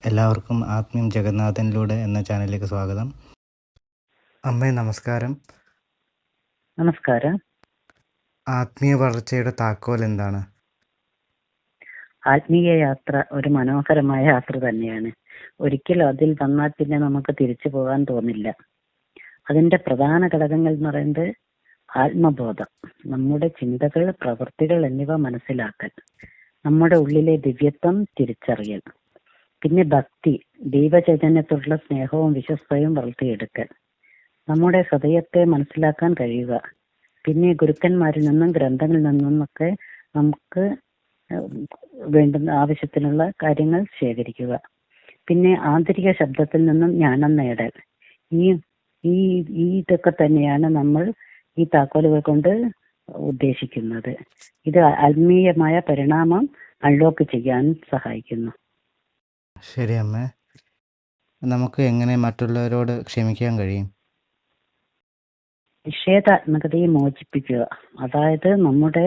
എല്ലാവർക്കും ആത്മീയം ജഗന്നാഥനിലൂടെ എന്ന ചാനലിലേക്ക് സ്വാഗതം. അമ്മേ നമസ്കാരം. നമസ്കാരം. ആത്മീയ വളർച്ചയുടെ താക്കോൽ എന്താണ്? ആത്മീയ യാത്ര ഒരു മനോഹരമായ യാത്ര തന്നെയാണ്. ഒരിക്കലും അതിൽ വന്നാൽ പിന്നെ നമുക്ക് തിരിച്ചു പോകാൻ തോന്നില്ല. അതിന്റെ പ്രധാന ഘടകങ്ങൾ എന്ന് പറയുന്നത് ആത്മബോധം, നമ്മുടെ ചിന്തകൾ, പ്രവൃത്തികൾ എന്നിവ മനസ്സിലാക്കൽ, നമ്മുടെ ഉള്ളിലെ ദിവ്യത്വം തിരിച്ചറിയൽ, പിന്നെ ഭക്തി, ദൈവചൈതന്യത്തോടുള്ള സ്നേഹവും വിശ്വസ്തയും വളർത്തിയെടുക്കൽ, നമ്മുടെ ഹൃദയത്തെ മനസ്സിലാക്കാൻ കഴിയുക, പിന്നെ ഗുരുക്കന്മാരിൽ നിന്നും ഗ്രന്ഥങ്ങളിൽ നിന്നുമൊക്കെ നമുക്ക് വേണ്ടുന്ന ആവശ്യത്തിനുള്ള കാര്യങ്ങൾ ശേഖരിക്കുക, പിന്നെ ആന്തരിക ശബ്ദത്തിൽ നിന്നും ജ്ഞാനം നേടൽ. ഈ ഈ ഇതൊക്കെ തന്നെയാണ് നമ്മൾ ഈ താക്കോലുകൾ കൊണ്ട് ഉദ്ദേശിക്കുന്നത്. ഇത് ആത്മീയമായ പരിണാമം അൺലോക്ക് ചെയ്യാൻ സഹായിക്കുന്നു. ശരി അമ്മേ. നമുക്ക് എങ്ങനെ മറ്റുള്ളവരോട് ക്ഷമിക്കാൻ കഴിയും? നിഷേധാത്മകതയെ മോചിപ്പിക്കുക, അതായത് നമ്മുടെ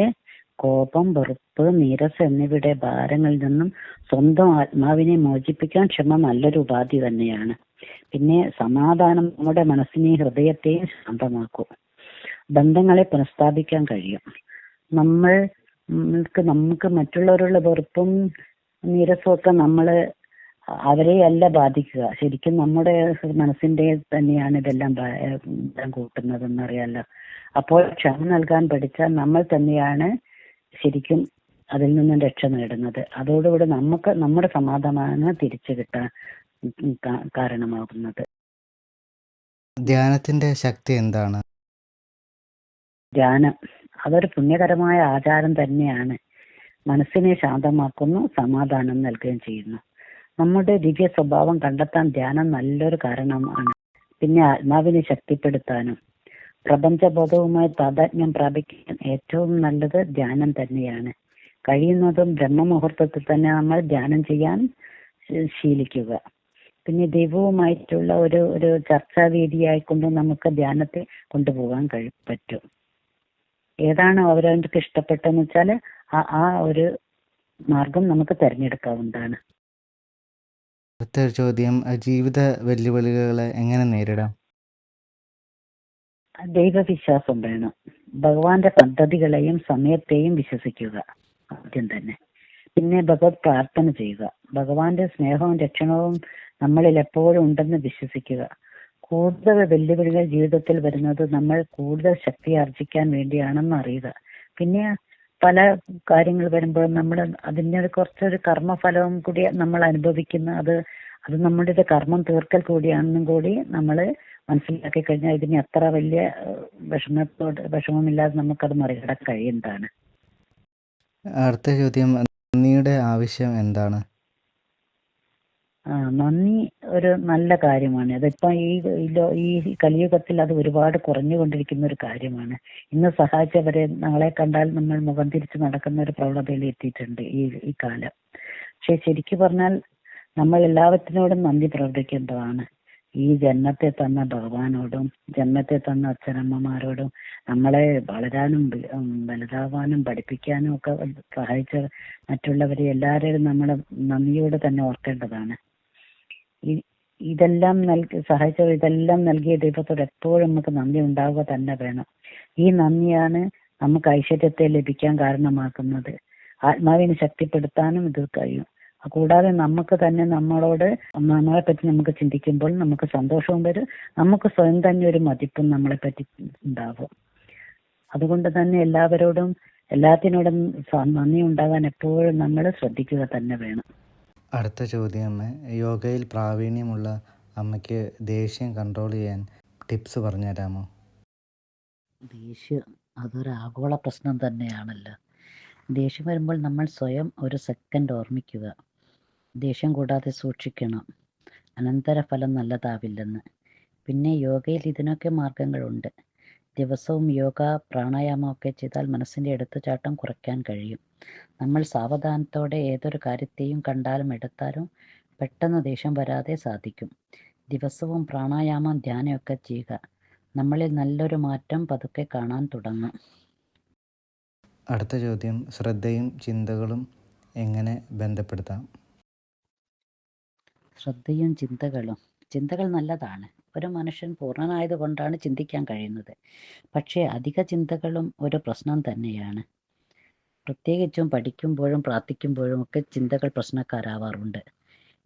കോപം, വെറുപ്പ്, നീരസം എന്നിവയുടെ ഭാരങ്ങളിൽ നിന്നും സ്വന്തം ആത്മാവിനെ മോചിപ്പിക്കാൻ ക്ഷമ നല്ലൊരു ഉപാധി തന്നെയാണ്. പിന്നെ സമാധാനം നമ്മുടെ മനസ്സിനെയും ഹൃദയത്തെയും ശാന്തമാക്കും. ബന്ധങ്ങളെ പുനഃസ്ഥാപിക്കാൻ കഴിയും. നമുക്ക് മറ്റുള്ളവരുള്ള വെറുപ്പും നീരസവും ഒക്കെ അവരെ അല്ല ബാധിക്കുക, ശരിക്കും നമ്മുടെ മനസ്സിന്റെ തന്നെയാണ് ഇതെല്ലാം കൂട്ടുന്നതെന്നറിയാലോ. അപ്പോൾ ക്ഷമ നൽകാൻ പഠിച്ചാൽ നമ്മൾ തന്നെയാണ് ശരിക്കും അതിൽ നിന്നും രക്ഷ നേടുന്നത്. അതോടുകൂടി നമുക്ക് നമ്മുടെ സമാധാനം തിരിച്ചു കിട്ടാൻ കാരണമാകുന്നത്. ധ്യാനത്തിന്റെ ശക്തി എന്താണ്? ധ്യാനം അതൊരു പുണ്യകരമായ ആചാരം തന്നെയാണ്. മനസ്സിനെ ശാന്തമാക്കുന്നു, സമാധാനം നൽകുകയും ചെയ്യുന്നു. നമ്മുടെ ദിവ്യ സ്വഭാവം കണ്ടെത്താൻ ധ്യാനം നല്ലൊരു കാരണമാണ്. പിന്നെ ആത്മാവിനെ ശക്തിപ്പെടുത്താനും പ്രപഞ്ചബോധവുമായി താതാത്മ്യം പ്രാപിക്കാൻ ഏറ്റവും നല്ലത് ധ്യാനം തന്നെയാണ്. കഴിയുന്നതും ബ്രഹ്മമുഹൂർത്തത്തിൽ തന്നെ നമ്മൾ ധ്യാനം ചെയ്യാൻ ശീലിക്കുക. പിന്നെ ദൈവവുമായിട്ടുള്ള ഒരു ചർച്ചാവേദിയായിക്കൊണ്ട് നമുക്ക് ധ്യാനത്തെ കൊണ്ടുപോകാൻ പറ്റും. ഏതാണ് അവരവർക്ക് ഇഷ്ടപ്പെട്ടെന്ന് വെച്ചാൽ ആ ഒരു മാർഗം നമുക്ക് തിരഞ്ഞെടുക്കാവുന്നതാണ്. അടുത്തൊരു ചോദ്യം, ജീവിത വെല്ലുവിളികളെ എങ്ങനെ നേരിടാം? ദൈവവിശ്വാസം വേണം. ഭഗവാന്റെ പദ്ധതികളെയും സമയത്തെയും വിശ്വസിക്കുക ആദ്യം തന്നെ. പിന്നെ ഭഗവത് പ്രാർത്ഥന ചെയ്യുക. ഭഗവാന്റെ സ്നേഹവും രക്ഷണവും നമ്മളിൽ എപ്പോഴും ഉണ്ടെന്ന് വിശ്വസിക്കുക. കൂടുതൽ വെല്ലുവിളികൾ ജീവിതത്തിൽ വരുന്നത് നമ്മൾ കൂടുതൽ ശക്തി ആർജിക്കാൻ വേണ്ടിയാണെന്ന് അറിയുക. പിന്നെ പല കാര്യങ്ങൾ വരുമ്പോൾ നമ്മൾ അതിൻ്റെ കുറച്ചൊരു കർമ്മഫലവും കൂടി നമ്മൾ അനുഭവിക്കുന്ന അത് നമ്മുടെ കർമ്മം തീർക്കൽ കൂടിയാണെന്നും കൂടി നമ്മൾ മനസ്സിലാക്കി കഴിഞ്ഞാൽ ഇതിന് അത്ര വലിയ വിഷമമില്ലാതെ നമുക്കത് മറികടക്കാൻ കഴിയുന്നതാണ്. അടുത്ത ചോദ്യം, നന്ദിയുടെ ആവശ്യം എന്താണ്? നന്ദി ഒരു നല്ല കാര്യമാണ്. അതിപ്പം ഈ കലിയുഗത്തിൽ അത് ഒരുപാട് കുറഞ്ഞുകൊണ്ടിരിക്കുന്ന ഒരു കാര്യമാണ്. ഇന്ന് സഹായിച്ചവരെ നാളെ കണ്ടാൽ നമ്മൾ മുഖം തിരിച്ച് നടക്കുന്ന ഒരു പ്രവണതയിൽ എത്തിയിട്ടുണ്ട് ഈ കാലം. പക്ഷെ ശരിക്കും പറഞ്ഞാൽ നമ്മൾ എല്ലാവറ്റിനോടും നന്ദി പ്രവർത്തിക്കേണ്ടതാണ്. ഈ ജന്മത്തെ തന്ന ഭഗവാനോടും ജന്മത്തെ തന്ന അച്ഛനമ്മമാരോടും നമ്മളെ വളരാനും വലുതാവാനും പഠിപ്പിക്കാനും ഒക്കെ സഹായിച്ച മറ്റുള്ളവരെ എല്ലാവരെയും നമ്മൾ നന്ദിയോടെ തന്നെ ഓർക്കേണ്ടതാണ്. ഇതെല്ലാം സഹായിച്ചവർ ഇതെല്ലാം നൽകിയ ദൈവത്തോട് എപ്പോഴും നമുക്ക് നന്ദി ഉണ്ടാവുക തന്നെ വേണം. ഈ നന്ദിയാണ് നമുക്ക് ഐശ്വര്യത്തെ ലഭിക്കാൻ കാരണമാക്കുന്നത്. ആത്മാവിനെ ശക്തിപ്പെടുത്താനും ഇത് കഴിയും. കൂടാതെ നമുക്ക് തന്നെ നമ്മളെ പറ്റി നമുക്ക് ചിന്തിക്കുമ്പോൾ നമുക്ക് സന്തോഷവും വരും. നമുക്ക് സ്വയം തന്നെ ഒരു മതിപ്പും നമ്മളെ പറ്റി ഉണ്ടാവും. അതുകൊണ്ട് തന്നെ എല്ലാത്തിനോടും നന്ദി ഉണ്ടാകാൻ എപ്പോഴും നമ്മൾ ശ്രദ്ധിക്കുക തന്നെ വേണം. അടുത്ത ചോദ്യം, യോഗയിൽ പ്രാവീണ്യമുള്ള അമ്മയ്ക്ക് ദേഷ്യം കൺട്രോൾ ചെയ്യാൻ ടിപ്സ് പറഞ്ഞു തരാമോ? ദേഷ്യം അതൊരു ആഗോള പ്രശ്നം തന്നെയാണല്ലോ. ദേഷ്യം വരുമ്പോൾ നമ്മൾ സ്വയം ഒരു സെക്കൻഡ് ഓർമ്മിക്കുക. ദേഷ്യം കൂടാതെ സൂക്ഷിക്കണം, അനന്തരഫലം നല്ലതാവില്ലെന്ന്. പിന്നെ യോഗയിൽ ഇതിനൊക്കെ മാർഗങ്ങളുണ്ട്. ദിവസവും യോഗ, പ്രാണായാമം ഒക്കെ ചെയ്താൽ മനസ്സിൻ്റെ എടുത്തുചാട്ടം കുറയ്ക്കാൻ കഴിയും. നമ്മൾ സാവധാനത്തോടെ ഏതൊരു കാര്യത്തെയും കണ്ടാലും എടുത്താലും പെട്ടെന്ന് ദേഷ്യം വരാതെ സാധിക്കും. ദിവസവും പ്രാണായാമം, ധ്യാനമൊക്കെ ചെയ്യുക. നമ്മളിൽ നല്ലൊരു മാറ്റം പതുക്കെ കാണാൻ തുടങ്ങും. അടുത്ത ചോദ്യം, ശ്രദ്ധയും ചിന്തകളും എങ്ങനെ ബന്ധപ്പെടുത്താം? ശ്രദ്ധയും ചിന്തകൾ നല്ലതാണ്. ഒരു മനുഷ്യൻ പൂർണ്ണനായത് കൊണ്ടാണ് ചിന്തിക്കാൻ കഴിയുന്നത്. പക്ഷേ അധിക ചിന്തകളും ഒരു പ്രശ്നം തന്നെയാണ്. പ്രത്യേകിച്ചും പഠിക്കുമ്പോഴും പ്രാർത്ഥിക്കുമ്പോഴും ഒക്കെ ചിന്തകൾ പ്രശ്നക്കാരാവാറുണ്ട്.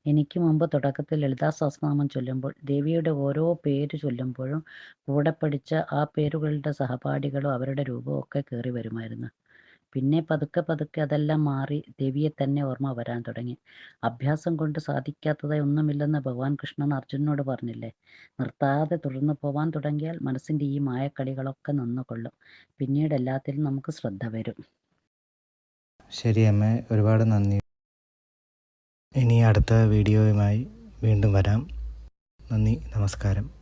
എനിക്ക് മുമ്പ് തുടക്കത്തിൽ ലളിതാ സഹസ്രനാമം ചൊല്ലുമ്പോൾ ദേവിയുടെ ഓരോ പേര് ചൊല്ലുമ്പോഴും കൂടെ പഠിച്ച ആ പേരുകളുടെ സഹപാഠികളും അവരുടെ രൂപവും ഒക്കെ കയറി വരുമായിരുന്നു. പിന്നെ പതുക്കെ അതെല്ലാം മാറി ദേവിയെ തന്നെ ഓർമ്മ വരാൻ തുടങ്ങി. അഭ്യാസം കൊണ്ട് സാധിക്കാത്തതായി ഒന്നുമില്ലെന്ന് ഭഗവാൻ കൃഷ്ണൻ അർജുനനോട് പറഞ്ഞില്ലേ? നിർത്താതെ തുടർന്നു പോവാൻ തുടങ്ങിയാൽ മനസ്സിൻ്റെ ഈ മായക്കളികളൊക്കെ നിന്നുകൊള്ളും. പിന്നീട് എല്ലാത്തിലും നമുക്ക് ശ്രദ്ധ വരും. ശരി അമ്മേ, ഒരുപാട് നന്ദി. ഇനി അടുത്ത വീഡിയോയുമായി വീണ്ടും വരാം. നന്ദി, നമസ്കാരം.